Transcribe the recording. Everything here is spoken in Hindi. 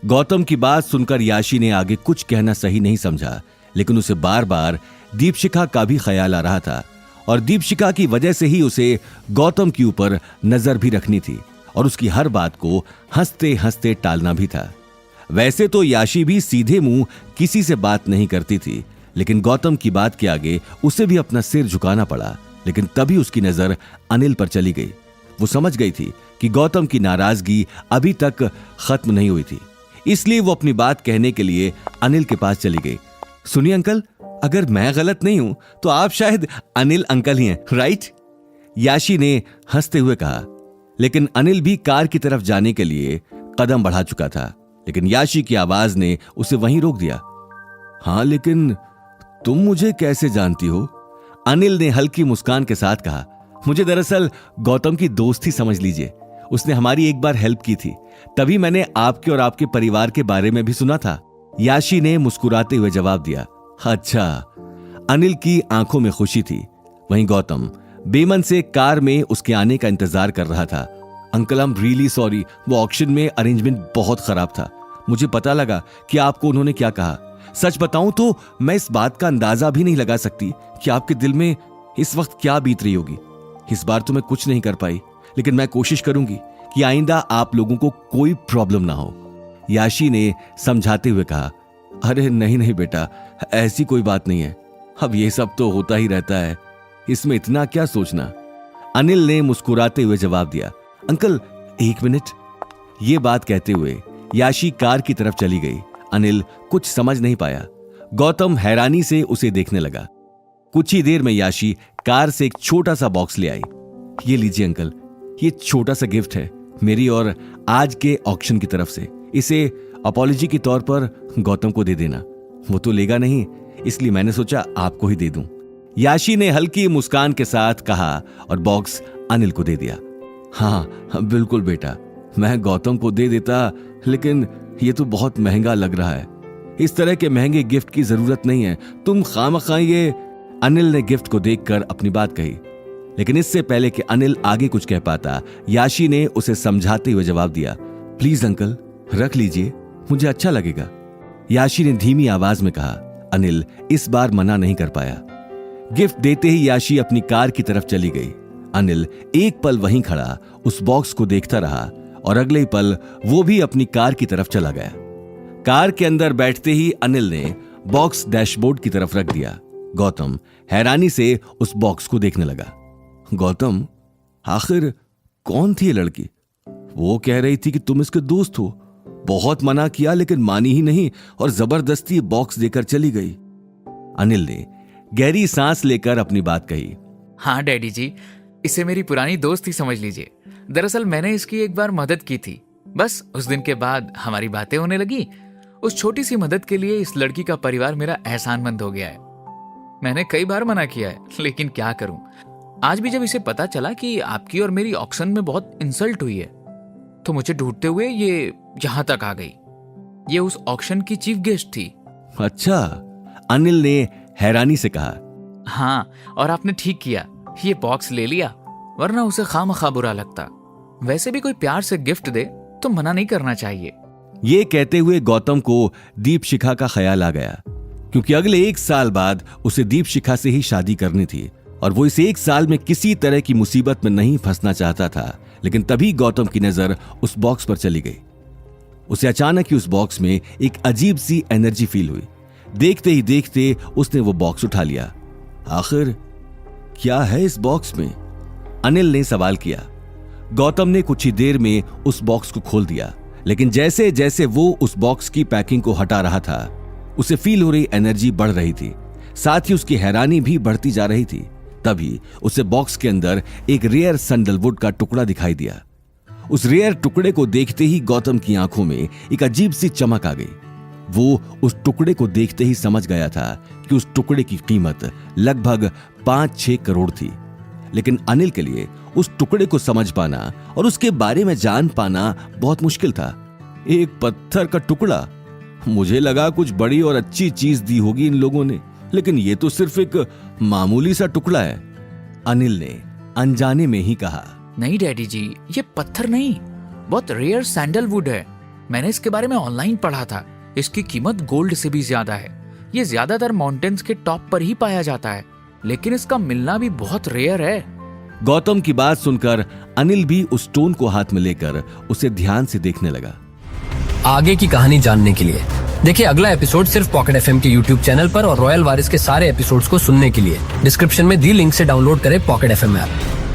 गौतम की बात सुनकर याशी ने आगे कुछ कहना सही नहीं समझा, लेकिन उसे बार बार दीपशिखा का भी ख्याल आ रहा था और दीपशिखा की वजह से ही उसे गौतम के ऊपर नजर भी रखनी थी और उसकी हर बात को हंसते हंसते टालना भी था। वैसे तो याशी भी सीधे मुंह किसी से बात नहीं करती थी, लेकिन गौतम की बात के आगे उसे भी अपना सिर झुकाना पड़ा। लेकिन तभी उसकी नजर अनिल पर चली गई। वो समझ गई थी कि गौतम की नाराजगी अभी तक खत्म नहीं हुई थी, इसलिए वो अपनी बात कहने के लिए अनिल के पास चली गई। सुनिए अंकल, अगर मैं गलत नहीं हूं तो आप शायद अनिल अंकल ही हैं, राइट? याशी ने हंसते हुए कहा, लेकिन अनिल भी कार की तरफ जाने के लिए कदम बढ़ा चुका था, लेकिन याशी की आवाज ने उसे वहीं रोक दिया। हाँ, लेकिन तुम मुझे कैसे जानती हो? अनिल ने हल्की मुस्कान के साथ कहा, मुझे दरअसल गौतम की दोस्त ही समझ लीजिए। उसने हमारी एक बार हेल्प की थी, तभी मैंने आपके और आपके परिवार के बारे में भी सुना था। याशी ने मुस्कुराते हुए जवाब दिया। अच्छा। अनिल की आंखों में खुशी थी। वहीं गौतम बेमन से कार में उसके आने का इंतजार कर रहा था। Uncle, I am really sorry, वो ऑक्शन में अरेंजमेंट बहुत खराब था। मुझे पता लगा कि आपको उन्होंने क्या कहा। सच बताऊं तो मैं इस बात का अंदाजा भी नहीं लगा सकती कि आपके दिल में इस वक्त क्या बीत रही होगी। इस बार तो मैं कुछ नहीं कर पाई, लेकिन मैं कोशिश करूंगी कि आइंदा आप लोगों को कोई प्रॉब्लम ना हो। याशी ने समझाते हुए कहा, अरे नहीं नहीं बेटा, ऐसी कोई बात नहीं है। अब ये सब तो होता ही रहता है, इसमें इतना क्या सोचना। अनिल ने मुस्कुराते हुए जवाब दिया। अंकल, एक मिनट। ये बात कहते हुए याशी कार की तरफ चली गई। अनिल कुछ समझ नहीं पाया। गौतम हैरानी से उसे देखने लगा। कुछ ही देर में याशी कार से एक छोटा सा बॉक्स ले आई। ये लीजिए अंकल, ये छोटा सा गिफ्ट है मेरी और आज के ऑक्शन की तरफ से। इसे अपॉलॉजी के तौर पर गौतम को दे देना। वो तो लेगा नहीं, इसलिए मैंने सोचा आपको ही दे दूं। याशी ने हल्की मुस्कान के साथ कहा और बॉक्स अनिल को दे दिया। हाँ बिल्कुल बेटा, मैं गौतम को दे देता, लेकिन ये तो बहुत महंगा लग रहा है। इस तरह के महंगे गिफ्ट की जरूरत नहीं है, तुम खामखा ये। अनिल ने गिफ्ट को देखकर अपनी बात कही, लेकिन इससे पहले कि अनिल आगे कुछ कह पाता, याशी ने उसे समझाते हुए जवाब दिया, प्लीज अंकल रख लीजिए, मुझे अच्छा लगेगा। याशी ने धीमी आवाज में कहा। अनिल इस बार मना नहीं कर पाया। गिफ्ट देते ही याशी अपनी कार की तरफ चली गई। अनिल एक पल वहीं खड़ा उस बॉक्स को देखता रहा और अगले ही पल वो भी अपनी कार की तरफ चला गया। कार के अंदर बैठते ही अनिल ने बॉक्स डैशबोर्ड की तरफ रख दिया। गौतम हैरानी से उस बॉक्स को देखने लगा। गौतम, आखिर कौन थी ये लड़की? वो कह रही थी कि तुम इसके दोस्त हो। बहुत मना किया लेकिन मानी ही नहीं और जबरदस्ती बॉक्स देकर चली गई। अनिल ने गहरी सांस लेकर अपनी बात कही। हाँ डैडी जी, इसे मेरी पुरानी दोस्त ही समझ लीजिए। दरअसल मैंने इसकी एक बार मदद की थी, बस उस दिन के बाद हमारी बातें होने लगी। उस छोटी सी मदद के लिए इस लड़की का परिवार मेरा एहसानमंद हो गया है। मैंने कई बार मना किया है, लेकिन क्या करूं। आज भी जब इसे पता चला कि आपकी और मेरी ऑक्शन में बहुत इंसल्ट हुई है, तो मुझे ढूंढते हुए ये यहां तक आ गई। ये उस ऑक्शन की चीफ गेस्ट थी। अच्छा, अनिल ने हैरानी से कहा। हाँ, और आपने ठीक किया, ये बॉक्स ले लिया, वरना उसे खामखा बुरा लगता। वैसे भी कोई प्यार से गिफ्ट दे तो मना नहीं करना चाहिए। ये कहते हुए गौतम को दीपशिखा का ख्याल आ गया, क्योंकि अगले 1 साल बाद उसे दीपशिखा से ही शादी करनी थी और वो इस 1 साल में किसी तरह की मुसीबत में नहीं फंसना चाहता था। लेकिन तभी गौतम की नजर उस बॉक्स पर चली गई। उसे अचानक ही उस बॉक्स में एक अजीब सी एनर्जी फील हुई। देखते ही देखते उसने वो बॉक्स उठा लिया। आखिर क्या है इस बॉक्स में? अनिल ने सवाल किया। गौतम ने कुछ ही देर में उस बॉक्स को खोल दिया, लेकिन जैसे जैसे वो उस बॉक्स की पैकिंग को हटा रहा था, उसे फील हो रही एनर्जी बढ़ रही थी, साथ ही उसकी हैरानी भी बढ़ती जा रही थी। तभी उसे बॉक्स के अंदर एक रेयर सैंडलवुड का टुकड़ा दिखाई दिया। उस रेयर टुकड़े को देखते ही गौतम की आंखों में एक अजीब सी चमक आ गई। वो उस टुकड़े को देखते ही समझ गया था कि उस टुकड़े की कीमत लगभग 5-6 करोड़ थी। लेकिन अनिल के लिए उस टुकड़े को समझ पाना और उसके बारे में जान पाना बहुत मुश्किल था। एक पत्थर का टुकड़ा? मुझे लगा कुछ बड़ी और अच्छी चीज दी होगी इन लोगों ने, लेकिन ये तो सिर्फ एक मामूली सा टुकड़ा है। अनिल ने अनजाने में ही कहा। नहीं डैडी जी, ये पत्थर नहीं, बहुत रेयर सैंडलवुड है। मैंने इसके बारे में ऑनलाइन पढ़ा था। इसकी कीमत गोल्ड से भी ज्यादा है। ये ज्यादातर माउंटेन्स के टॉप पर ही पाया जाता है, लेकिन इसका मिलना भी बहुत रेयर है। गौतम की बात सुनकर अनिल भी उस स्टोन को हाथ में लेकर उसे ध्यान से देखने लगा। आगे की कहानी जानने के लिए देखिए अगला एपिसोड सिर्फ पॉकेट एफएम के यूट्यूब चैनल पर और रॉयल वारिस के सारे एपिसोड्स को सुनने के लिए डिस्क्रिप्शन में दी लिंक से डाउनलोड करें पॉकेट एफएम ऐप।